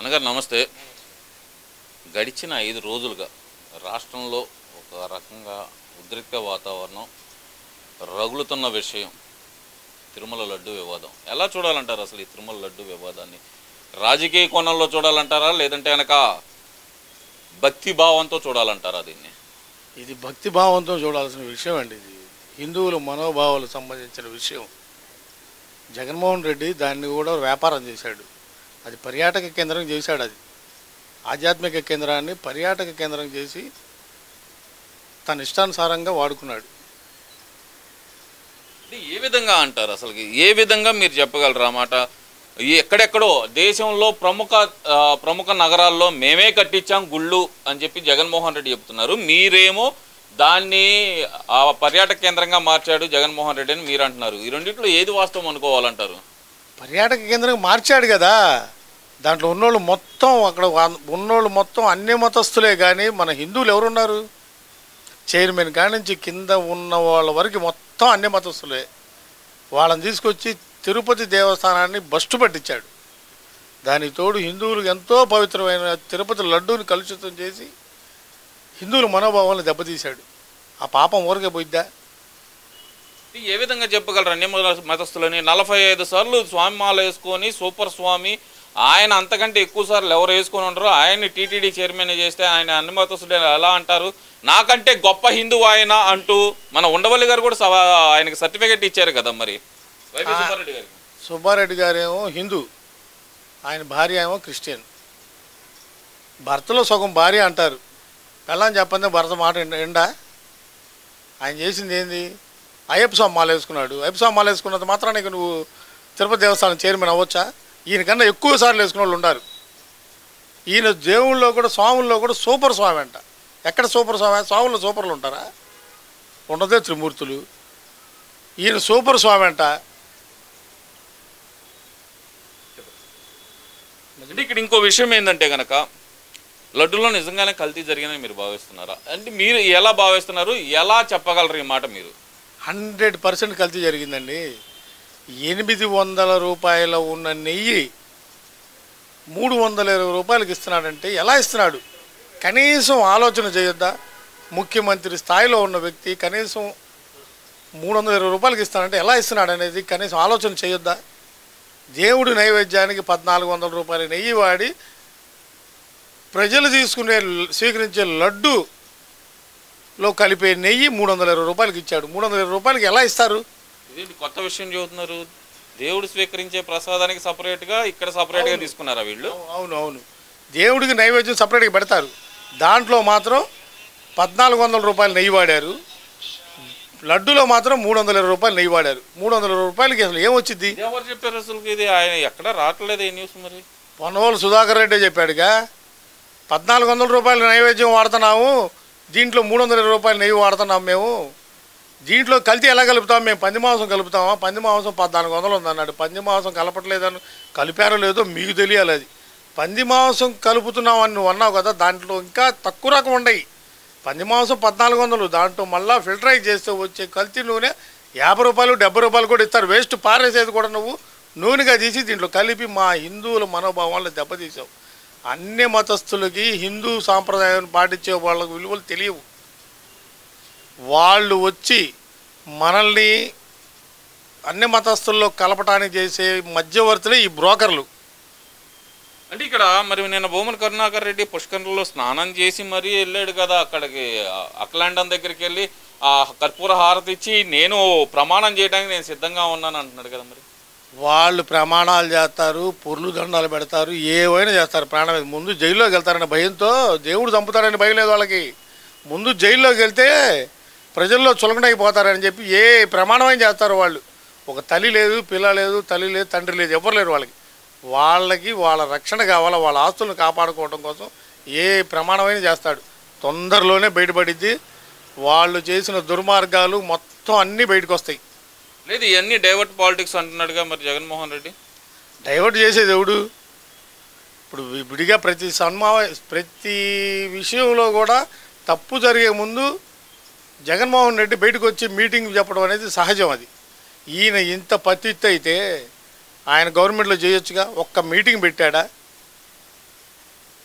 అనగారు నమస్తే. గడిచిన 5 రోజులుగా రాష్ట్రంలో ఒక రకంగా ఉద్రిక్త వాతావరణం రగులుతున్న విషయం తిరుమల లడ్డు వివాదం. ఎలా చూడాలంటారు అసలు ఈ తిరుమల లడ్డు వివాదాన్ని? రాజకీయ కోణంలో చూడాలంటారా, లేదంటే కనుక భక్తి భావంతో చూడాలంటారా దీన్ని? ఇది భక్తి భావంతో చూడాల్సిన విషయం అండి. ఇది హిందువుల మనోభావాలకు సంబంధించిన విషయం. జగన్మోహన్ రెడ్డి దాన్ని కూడా వ్యాపారం చేశాడు. అది పర్యాటక కేంద్రం చేశాడు. అది ఆధ్యాత్మిక కేంద్రాన్ని పర్యాటక కేంద్రం చేసి తన ఇష్టానుసారంగా వాడుకున్నాడు. ఏ విధంగా అంటారు అసలు? ఏ విధంగా మీరు చెప్పగలరా మాట? ఎక్కడెక్కడో దేశంలో ప్రముఖ నగరాల్లో మేమే కట్టించాం గుళ్ళు అని చెప్పి జగన్మోహన్ రెడ్డి చెప్తున్నారు. మీరేమో దాన్ని ఆ పర్యాటక కేంద్రంగా మార్చాడు జగన్మోహన్ రెడ్డి అని మీరు అంటున్నారు. ఈ రెండిట్లో ఏది వాస్తవం అనుకోవాలంటారు? పర్యాటక కేంద్రం మార్చాడు కదా. దాంట్లో ఉన్నోళ్ళు మొత్తం అక్కడ ఉన్నోళ్ళు మొత్తం అన్ని మతస్థులే. కానీ మన హిందువులు ఎవరున్నారు? చైర్మన్ కాడి నుంచి కింద ఉన్న వాళ్ళ వరకు మొత్తం అన్ని మతస్థులే. వాళ్ళని తీసుకొచ్చి తిరుపతి దేవస్థానాన్ని బస్టు పట్టించాడు. దానికి తోడు హిందువులకు ఎంతో పవిత్రమైన తిరుపతి లడ్డూని కలుషితం చేసి హిందువుల మనోభావాలను దెబ్బతీశాడు. ఆ పాపం ఊరికే పోయిద్దా? ఏ విధంగా చెప్పగలరు? అన్ని మతస్థులని 45 సార్లు స్వామి మాల వేసుకొని సూపర్ స్వామి, ఆయన అంతకంటే ఎక్కువ సార్లు ఎవరు వేసుకొని ఉండరు. ఆయన్ని టీటీడీ చైర్మన్ చేస్తే ఆయన అన్ని మతస్థులు ఎలా అంటారు? నాకంటే గొప్ప హిందువు ఆయన అంటూ మన ఉండవల్లి గారు కూడా ఆయనకి సర్టిఫికేట్ ఇచ్చారు కదా. మరి సుబ్బారెడ్డి గారు, సుబ్బారెడ్డి గారేమో హిందూ, ఆయన భార్య ఏమో క్రిస్టియన్. భర్తలో సగం భార్య అంటారు. పెళ్ళని చెప్పండి భర్త మాట ఎండా. ఆయన చేసింది ఏంది? అయ్యప్ప స్వామి మాల వేసుకున్నాడు. అయ్యప్ప స్వామి మాల వేసుకున్నంత మాత్రానికి నువ్వు తిరుపతి దేవస్థానం చైర్మన్ అవ్వచ్చా? ఈయనకన్నా ఎక్కువ సార్లు వేసుకున్న వాళ్ళు ఉన్నారు. ఈయన దేవుళ్ళలో కూడా స్వాముల్లో కూడా సూపర్ స్వామి అంట. ఎక్కడ సూపర్ స్వామి? స్వాముల్లో సూపర్లు ఉంటారా? ఉండదే త్రిమూర్తులు. ఈయన సూపర్ స్వామి అంట. ఇక్కడ ఇంకో విషయం ఏంటంటే కనుక లడ్డూలో నిజంగానే కల్తీ జరిగిందని మీరు భావిస్తున్నారా? అంటే మీరు ఎలా భావిస్తున్నారు? ఎలా చెప్పగలరు ఈ మాట మీరు? 100% కల్తీ జరిగిందండి. 800 రూపాయల ఉన్న నెయ్యి 320 రూపాయలకి ఇస్తున్నాడంటే ఎలా ఇస్తున్నాడు? కనీసం ఆలోచన చేయొద్దా? ముఖ్యమంత్రి స్థాయిలో ఉన్న వ్యక్తి కనీసం 320 రూపాయలకి ఇస్తానంటే ఎలా ఇస్తున్నాడు అనేది కనీసం ఆలోచన చేయొద్దా? దేవుడి నైవేద్యానికి 1400 రూపాయల నెయ్యి వాడి ప్రజలు స్వీకరించే లడ్డూలో కలిపే నెయ్యి 320 రూపాయలకి ఇచ్చాడు. 320 రూపాయలకి ఎలా ఇస్తారు? ఇది కొత్త విషయం చెబుతున్నారు. దేవుడు స్వీకరించే ప్రసాదానికి సపరేట్గా ఇక్కడ సపరేట్గా తీసుకున్నారా వీళ్ళు? అవును. దేవుడికి నైవేద్యం సపరేట్గా పెడతారు. దాంట్లో మాత్రం 1400 రూపాయలు నెయ్యి వాడారు. లడ్డూలో మాత్రం 320 రూపాయలు నెయ్యి వాడారు. 300 రూపాయలకి అసలు ఏమొచ్చింది? ఎవరు చెప్పారు అసలు? ఇది ఆయన ఎక్కడ రావట్లేదు ఈ న్యూస్. మరి పొన్నవోలు సుధాకర్ రెడ్డి చెప్పాడుగా, 1400 రూపాయల నైవేద్యం వాడుతున్నాము, దీంట్లో 320 రూపాయలు నెయ్యి వాడుతున్నాం మేము. దీంట్లో కల్తీ ఎలా కలుపుతాం? మేము పంది మాంసం కలుపుతామా? పంది మాంసం 1400 ఉందన్నాడు. పంది మాంసం కలపట్లేదని కలిపారో లేదో మీకు తెలియాలి. అది పంది మాంసం కలుపుతున్నామని నువ్వు అన్నావు కదా, దాంట్లో ఇంకా తక్కువ రకం ఉండయి. పంది మాంసం 1400, దాంట్లో మళ్ళీ ఫిల్టరైజ్ చేస్తే వచ్చే కల్తీ నూనె 50 రూపాయలు 70 రూపాయలు కూడా ఇస్తారు. వేస్ట్ పారేసేది కూడా నువ్వు నూనెగా తీసి దీంట్లో కలిపి మా హిందువుల మనోభావాలను దెబ్బతీసావు. అన్ని మతస్థులకి హిందూ సాంప్రదాయాన్ని పాటించే వాళ్ళకు విలువలు తెలియవు. వాళ్ళు వచ్చి మనల్ని అన్ని మతస్థుల్లో కలపటానికి చేసే మధ్యవర్తులే ఈ బ్రోకర్లు. అంటే ఇక్కడ మరి నేను భూమన కరుణాకర్ రెడ్డి పుష్కరంలో స్నానం చేసి మరీ వెళ్ళాడు కదా అక్కడికి, అక్లాండం దగ్గరికి వెళ్ళి ఆ కర్పూర హారతి ఇచ్చి నేను ప్రమాణం చేయడానికి నేను సిద్ధంగా ఉన్నాను అంటున్నాడు కదా. మరి వాళ్ళు ప్రమాణాలు చేస్తారు, పొర్లు దండాలు పెడతారు, ఏవైనా చేస్తారు. ప్రాణం ముందు జైల్లోకి వెళ్తారనే భయంతో, దేవుడు చంపుతారని భయం లేదు వాళ్ళకి. ముందు జైల్లోకి వెళ్తే ప్రజల్లో చులకనైపోతారని చెప్పి ఏ ప్రమాణమైనా చేస్తారు వాళ్ళు. ఒక తల్లి లేదు, పిల్ల లేదు, తల్లి లేదు, తండ్రి లేదు, ఎవరు లేరు వాళ్ళకి వాళ్ళ రక్షణ కావాలా, వాళ్ళ ఆస్తులను కాపాడుకోవడం కోసం ఏ ప్రమాణమైనా చేస్తాడు. తొందరలోనే బయటపడిద్ది. వాళ్ళు చేసిన దుర్మార్గాలు మొత్తం అన్నీ బయటకు వస్తాయి. లేదు ఇవన్నీ డైవర్ట్ పాలిటిక్స్ అంటున్నాడుగా మరి జగన్మోహన్ రెడ్డి. డైవర్ట్ చేసేది ఎవడు? ఇప్పుడు విడిగా ప్రతి విషయంలో కూడా తప్పు జరిగే ముందు జగన్మోహన్ రెడ్డి బయటకు వచ్చి మీటింగ్ చెప్పడం అనేది సహజం. అది ఈయన ఇంత పతిత్తి అయితే ఆయన గవర్నమెంట్లో చేయొచ్చుగా. ఒక్క మీటింగ్ పెట్టాడా?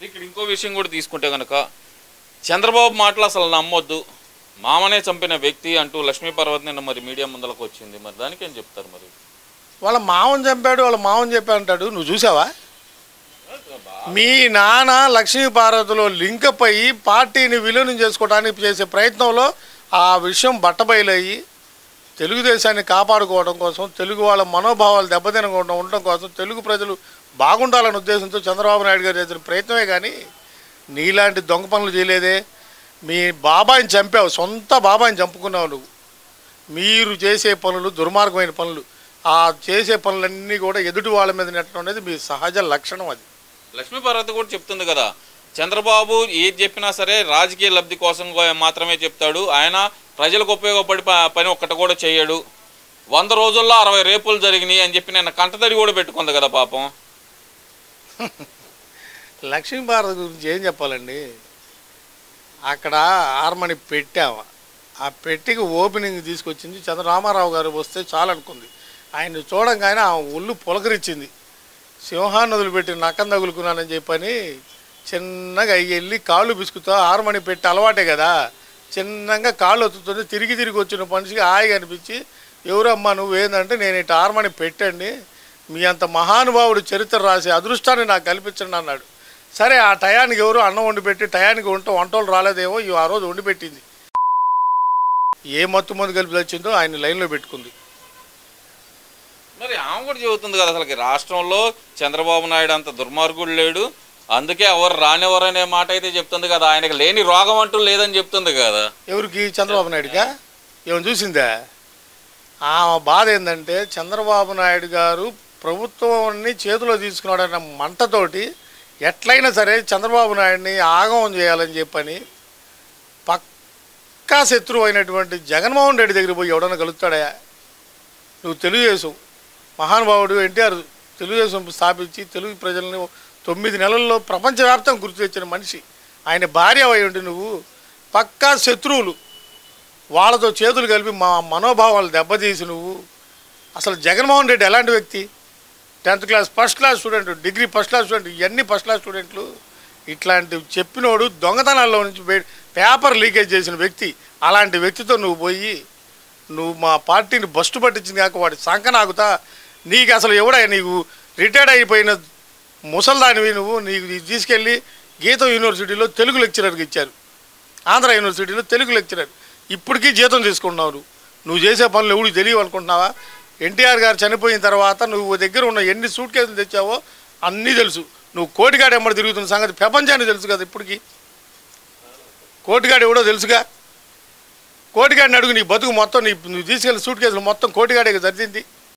ఇక్కడ ఇంకో విషయం కూడా తీసుకుంటే కనుక చంద్రబాబు మాటలు అసలు నమ్మొద్దు, మామనే చంపిన వ్యక్తి అంటూ లక్ష్మీపార్వతి నిన్న మరి మీడియా ముందరకు వచ్చింది. మరి దానికి ఏం చెప్తారు? మరి వాళ్ళ మామని చంపాడు, వాళ్ళ మామని చెప్పాడు అంటాడు. నువ్వు చూసావా? మీ నాన్న లక్ష్మీపార్వతిలో లింకప్ అయ్యి పార్టీని విలీనం చేసుకోవడానికి చేసే ప్రయత్నంలో ఆ విషయం బట్టబయలయ్యి తెలుగుదేశాన్ని కాపాడుకోవడం కోసం, తెలుగు వాళ్ళ మనోభావాలు దెబ్బతినకుండా ఉండడం కోసం, తెలుగు ప్రజలు బాగుండాలనే ఉద్దేశంతో చంద్రబాబు నాయుడు గారు చేసిన ప్రయత్నమే కానీ నీలాంటి దొంగ పనులు చేయలేదే. మీ బాబాయిని చంపావు, సొంత బాబాయిని చంపుకున్నావు నువ్వు. మీరు చేసే పనులు దుర్మార్గమైన పనులు, ఆ చేసే పనులన్నీ కూడా ఎదుటి వాళ్ళ మీద నెట్టడం అనేది మీ సహజ లక్షణం. అది లక్ష్మీపార్వతి కూడా చెప్తుంది కదా, చంద్రబాబు ఏది చెప్పినా సరే రాజకీయ లబ్ధి కోసం మాత్రమే చెప్తాడు, ఆయన ప్రజలకు ఉపయోగపడి పని ఒక్కటి కూడా చేయడు, 100 రోజుల్లో 60 రేపులు జరిగినాయి అని చెప్పి నేను కంటతడి కూడా పెట్టుకుంది కదా పాపం. లక్ష్మీపార్వతి గురించి ఏం చెప్పాలండి? అక్కడ ఆర్మని పెట్టావా, ఆ పెట్టికి ఓపెనింగ్ తీసుకొచ్చింది చంద్రరామారావు గారు వస్తే చాలనుకుంది. ఆయన చూడంగానే ఆ ఒళ్ళు పులకరించింది. సింహాన్ని వదిలిపెట్టి నక్కం తగులుకున్నానని చెప్పని చిన్నగా వెళ్ళి కాళ్ళు బిసుకుతా ఆర్మని పెట్టి అలవాటే కదా, చిన్నగా కాళ్ళు ఒత్తుతుంటే తిరిగి వచ్చిన మనిషికి హాయిగా అనిపించి, ఎవరమ్మా నువ్వేందంటే నేను ఇటు ఆర్మని పెట్టండి, మీ అంత మహానుభావుడు చరిత్ర రాసే అదృష్టాన్ని నాకు కల్పించండి అన్నాడు. సరే ఆ టయానికి ఎవరు అన్నం వండి పెట్టి టయానికి వంటలు రాలేదేమో ఆ రోజు వండి పెట్టింది. ఏ మత్తు మందు కలిపి వచ్చిందో ఆయన లైన్లో పెట్టుకుంది. మరి ఆమె కూడా చెబుతుంది కదా, అసలుకి రాష్ట్రంలో చంద్రబాబు నాయుడు అంత దుర్మార్గుడు లేడు, అందుకే ఎవరు రానివ్వరు అనే మాట అయితే చెప్తుంది కదా. ఆయనకి లేని రోగం అంటూ లేదని చెప్తుంది కదా. ఎవరికి? చంద్రబాబు నాయుడుగా? ఏమైనా చూసిందా? ఆ బాధ ఏంటంటే చంద్రబాబు నాయుడు గారు ప్రభుత్వాన్ని చేతిలో తీసుకున్నాడన్న మంటతోటి ఎట్లయినా సరే చంద్రబాబు నాయుడిని ఆగమం చేయాలని చెప్పని పక్కా శత్రువు అయినటువంటి జగన్మోహన్ రెడ్డి దగ్గర పోయి ఎవడన్నా కలుగుతాడా? నువ్వు తెలుగుదేశం మహానుభావుడు ఎన్టీఆర్ తెలుగుదేశం స్థాపించి తెలుగు ప్రజల్ని 9 నెలల్లో ప్రపంచవ్యాప్తంగా గుర్తు తెచ్చిన మనిషి, ఆయన భార్య అయి ఉండి నువ్వు పక్కా శత్రువులు వాళ్ళతో చేతులు కలిపి మా మనోభావాలు దెబ్బతీసి నువ్వు. అసలు జగన్మోహన్ రెడ్డి ఎలాంటి వ్యక్తి? 10th class first class student, degree first class student, ఇవన్నీ ఫస్ట్ క్లాస్ స్టూడెంట్లు. ఇట్లాంటివి చెప్పినోడు దొంగతనాల్లో నుంచి పేపర్ లీకేజ్ చేసిన వ్యక్తి. అలాంటి వ్యక్తితో నువ్వు పోయి నువ్వు మా పార్టీని బస్టు పట్టించింది కాక వాడి సంకనాగుతా. నీకు అసలు ఎవడా, నీకు రిటైర్డ్ అయిపోయిన ముసల్దానివి నువ్వు. నీకు తీసుకెళ్ళి గీతం యూనివర్సిటీలో తెలుగు లెక్చరర్కి ఇచ్చారు, ఆంధ్ర యూనివర్సిటీలో తెలుగు లెక్చరర్. ఇప్పటికీ జీతం తీసుకుంటున్నావు. నువ్వు చేసే పనులు ఎవరికి తెలియవు అనుకుంటున్నావా? ఎన్టీఆర్ గారు చనిపోయిన తర్వాత నువ్వు దగ్గర ఉన్న ఎన్ని సూట్ కేసులు తెచ్చావో అన్నీ తెలుసు. నువ్వు కోటిగాడు ఎమ్మడి తిరుగుతున్న సంగతి ప్రపంచానికి తెలుసు కదా. ఇప్పటికీ కోటిగాడు ఎవడో తెలుసుగా. కోటిగాడిని అడుగు, నీ బతుకు మొత్తం నువ్వు తీసుకెళ్ళిన సూట్ కేసులు మొత్తం కోటిగాడే జరిగింది.